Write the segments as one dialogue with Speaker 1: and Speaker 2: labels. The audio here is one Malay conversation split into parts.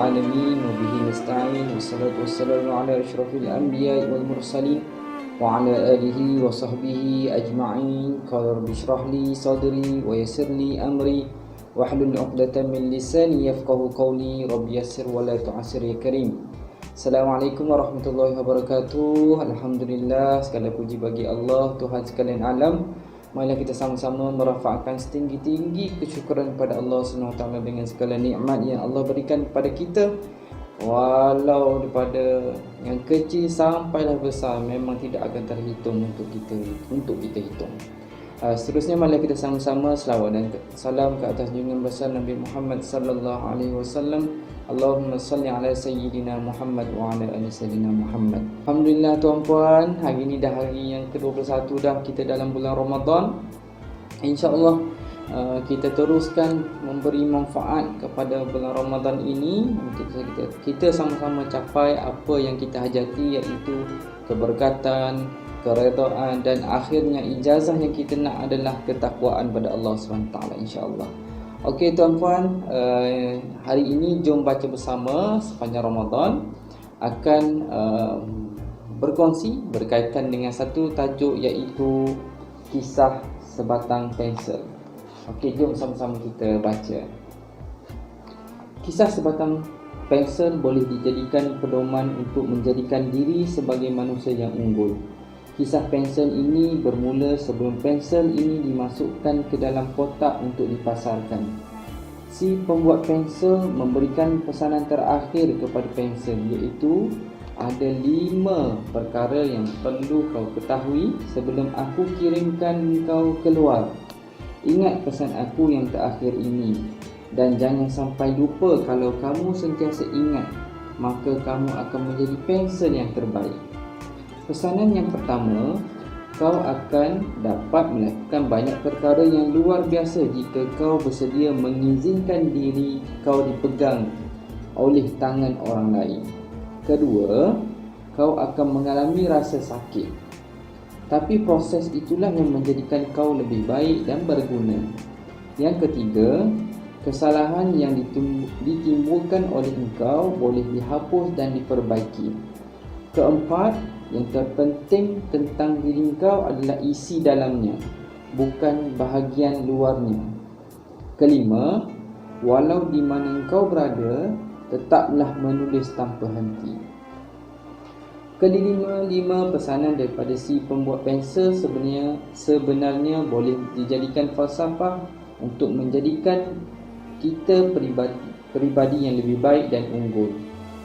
Speaker 1: العالمين وبه نستعين والصلاة والسلام على أشرف الأنبياء والمرسلين وعلى آله وصحبه أجمعين. قال رب اشرح لي صدري ويسر لي أمري واحلل عقدة من لساني يفقهوا قولي. رب يسر ولا تعسر يا كريم. Assalamualaikum warahmatullahi wabarakatuh. Alhamdulillah, segala puji bagi Allah, Tuhan sekalian alam. Marilah kita sama-sama merafakkan setinggi-tinggi kesyukuran kepada Allah SWT dengan segala nikmat yang Allah berikan kepada kita. Walau daripada yang kecil sampailah besar, memang tidak akan terhitung untuk kita hitung. Seterusnya marilah kita sama-sama selawat dan salam ke atas junjungan besar Nabi Muhammad sallallahu alaihi wasallam. Allahumma salli ala sayyidina Muhammad wa ala ali sayyidina Muhammad. Alhamdulillah tuan-puan, hari ini dah hari yang ke-21 dah kita dalam bulan Ramadan. InsyaAllah kita teruskan memberi manfaat kepada bulan Ramadan ini untuk kita sama-sama capai apa yang kita hajati, iaitu keberkatan, keredaan dan akhirnya ijazah yang kita nak adalah ketakwaan pada Allah SWT, insyaAllah. Okey tuan-puan, hari ini jom baca bersama sepanjang Ramadan akan berkongsi berkaitan dengan satu tajuk, iaitu kisah sebatang pensel. Okey, jom sama-sama kita baca. Kisah sebatang pensel boleh dijadikan pedoman untuk menjadikan diri sebagai manusia yang unggul. Kisah pensel ini bermula sebelum pensel ini dimasukkan ke dalam kotak untuk dipasarkan. Si pembuat pensel memberikan pesanan terakhir kepada pensel, iaitu ada 5 perkara yang perlu kau ketahui sebelum aku kirimkan kau keluar. Ingat pesan aku yang terakhir ini, dan jangan sampai lupa. Kalau kamu sentiasa ingat, maka kamu akan menjadi pensel yang terbaik. Pesanan yang pertama, kau akan dapat melakukan banyak perkara yang luar biasa jika kau bersedia mengizinkan diri kau dipegang oleh tangan orang lain. Kedua, kau akan mengalami rasa sakit, tapi proses itulah yang menjadikan kau lebih baik dan berguna. Yang ketiga, kesalahan yang ditimbulkan oleh engkau boleh dihapus dan diperbaiki. Keempat, yang terpenting tentang diri kau adalah isi dalamnya, bukan bahagian luarnya. Kelima, walau di mana kau berada, tetaplah menulis tanpa henti. Kelima, pesanan daripada si pembuat pensel sebenarnya boleh dijadikan falsafah untuk menjadikan kita peribadi yang lebih baik dan unggul.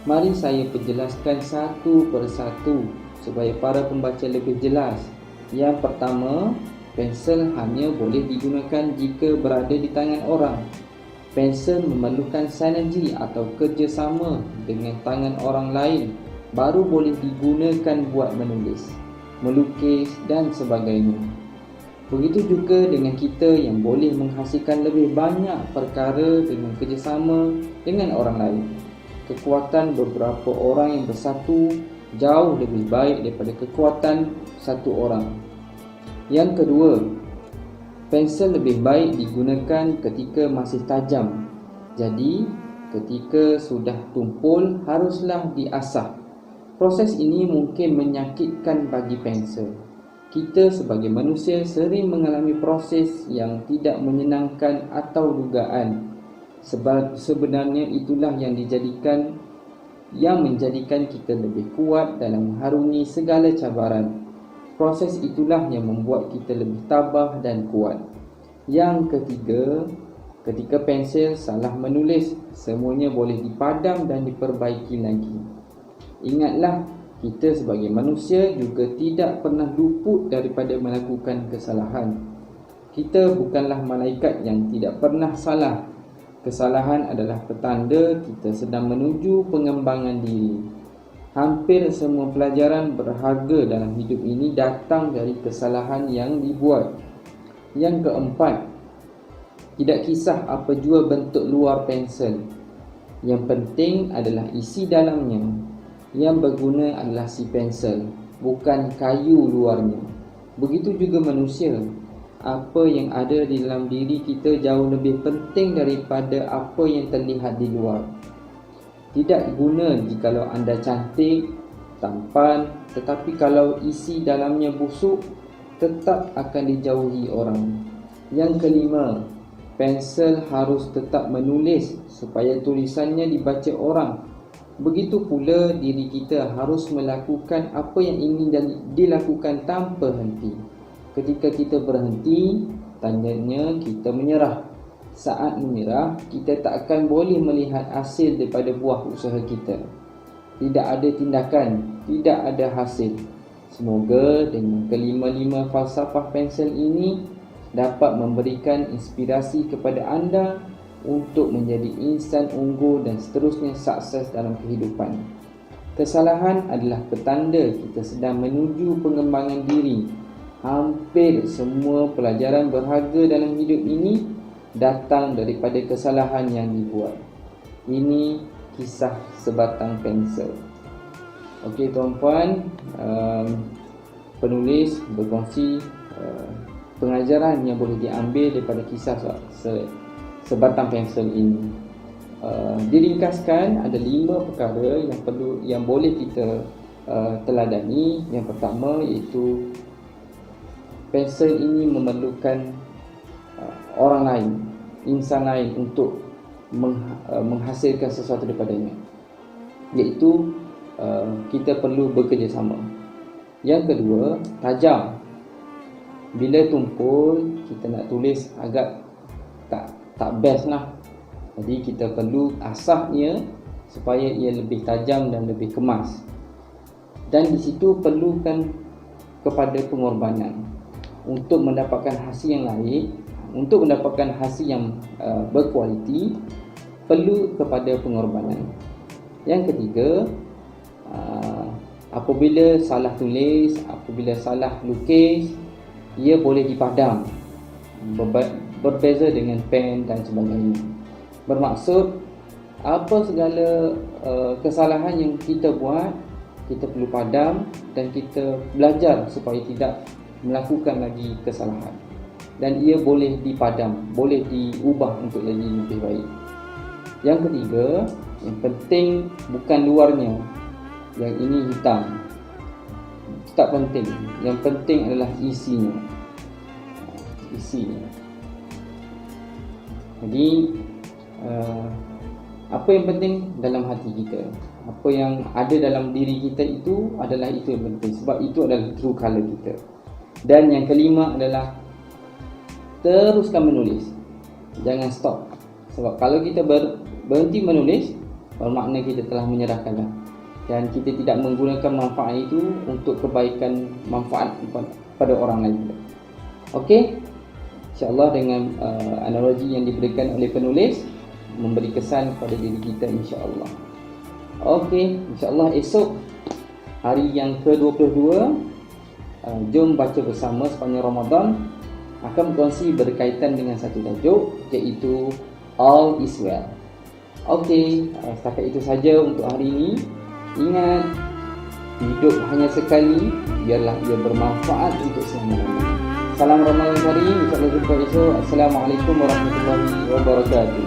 Speaker 1: Mari saya perjelaskan satu persatu supaya para pembaca lebih jelas. Yang pertama, pensel hanya boleh digunakan jika berada di tangan orang. Pensel memerlukan sinergi atau kerjasama dengan tangan orang lain baru boleh digunakan buat menulis, melukis dan sebagainya. Begitu juga dengan kita yang boleh menghasilkan lebih banyak perkara dengan kerjasama dengan orang lain. Kekuatan beberapa orang yang bersatu jauh lebih baik daripada kekuatan satu orang. Yang kedua, pensel lebih baik digunakan ketika masih tajam. Jadi, ketika sudah tumpul, haruslah diasah. Proses ini mungkin menyakitkan bagi pensel. Kita sebagai manusia sering mengalami proses yang tidak menyenangkan atau dugaan. Sebab sebenarnya itulah yang menjadikan kita lebih kuat dalam mengharungi segala cabaran. Proses itulah yang membuat kita lebih tabah dan kuat. Yang ketiga, ketika pensel salah menulis, semuanya boleh dipadam dan diperbaiki lagi. Ingatlah, kita sebagai manusia juga tidak pernah luput daripada melakukan kesalahan. Kita bukanlah malaikat yang tidak pernah salah. Kesalahan adalah petanda kita sedang menuju pengembangan diri. Hampir semua pelajaran berharga dalam hidup ini datang dari kesalahan yang dibuat. Yang keempat, tidak kisah apa jua bentuk luar pensel. Yang penting adalah isi dalamnya. Yang berguna adalah si pensel, bukan kayu luarnya. Begitu juga manusia. Apa yang ada di dalam diri kita jauh lebih penting daripada apa yang terlihat di luar. Tidak guna jikalau anda cantik, tampan, tetapi kalau isi dalamnya busuk, tetap akan dijauhi orang. Yang kelima, pensel harus tetap menulis supaya tulisannya dibaca orang. Begitu pula diri kita harus melakukan apa yang ingin dilakukan tanpa henti. Ketika kita berhenti, tandanya kita menyerah. Saat menyerah, kita tak akan boleh melihat hasil daripada buah usaha kita. Tidak ada tindakan, tidak ada hasil. Semoga dengan kelima-lima falsafah pensel ini dapat memberikan inspirasi kepada anda untuk menjadi insan unggul dan seterusnya sukses dalam kehidupan. Kesalahan adalah petanda kita sedang menuju pengembangan diri. Hampir semua pelajaran berharga dalam hidup ini datang daripada kesalahan yang dibuat. Ini kisah sebatang pensel. Okey tuan-puan, penulis berkongsi pengajaran yang boleh diambil daripada kisah sebatang pensel ini. Diringkaskan ada 5 perkara yang boleh kita teladani. Yang pertama iaitu pensel ini memerlukan orang lain, insan lain untuk menghasilkan sesuatu daripadanya, iaitu kita perlu bekerjasama. Yang kedua, tajam. Bila tumpul, kita nak tulis agak tak best lah. Jadi kita perlu asahnya supaya ia lebih tajam dan lebih kemas. Dan di situ perlukan kepada pengorbanan untuk mendapatkan hasil yang lain. Untuk mendapatkan hasil yang berkualiti, perlu kepada pengorbanan. Yang ketiga, apabila salah tulis, apabila salah lukis, ia boleh dipadam, berbeza dengan pen dan sebagainya. Bermaksud, apa segala kesalahan yang kita buat, kita perlu padam dan kita belajar supaya tidak melakukan lagi kesalahan. Dan ia boleh dipadam, boleh diubah untuk jadi lebih baik. Yang ketiga, yang penting bukan luarnya. Yang ini hitam, itu tak penting. Yang penting adalah isinya. Jadi apa yang penting dalam hati kita, apa yang ada dalam diri kita itu adalah itu yang penting. Sebab itu adalah true color kita. Dan yang kelima adalah teruskan menulis. Jangan stop. Sebab kalau kita berhenti menulis, bermakna kita telah menyerahkan dah. Dan kita tidak menggunakan manfaat itu untuk kebaikan manfaat pada orang lain. Okey? InsyaAllah dengan analogi yang diberikan oleh penulis memberi kesan kepada diri kita, insyaAllah. Okey, insyaAllah esok hari yang ke-22 jom baca bersama sepanjang Ramadan akan berkongsi berkaitan dengan satu tajuk, iaitu All is Well. Okey, setakat itu saja untuk hari ini. Ingat, hidup hanya sekali, biarlah ia bermanfaat untuk selama-lamanya. Salam Ramadan Karim, insyaAllah jumpa esok. Assalamualaikum warahmatullahi wabarakatuh.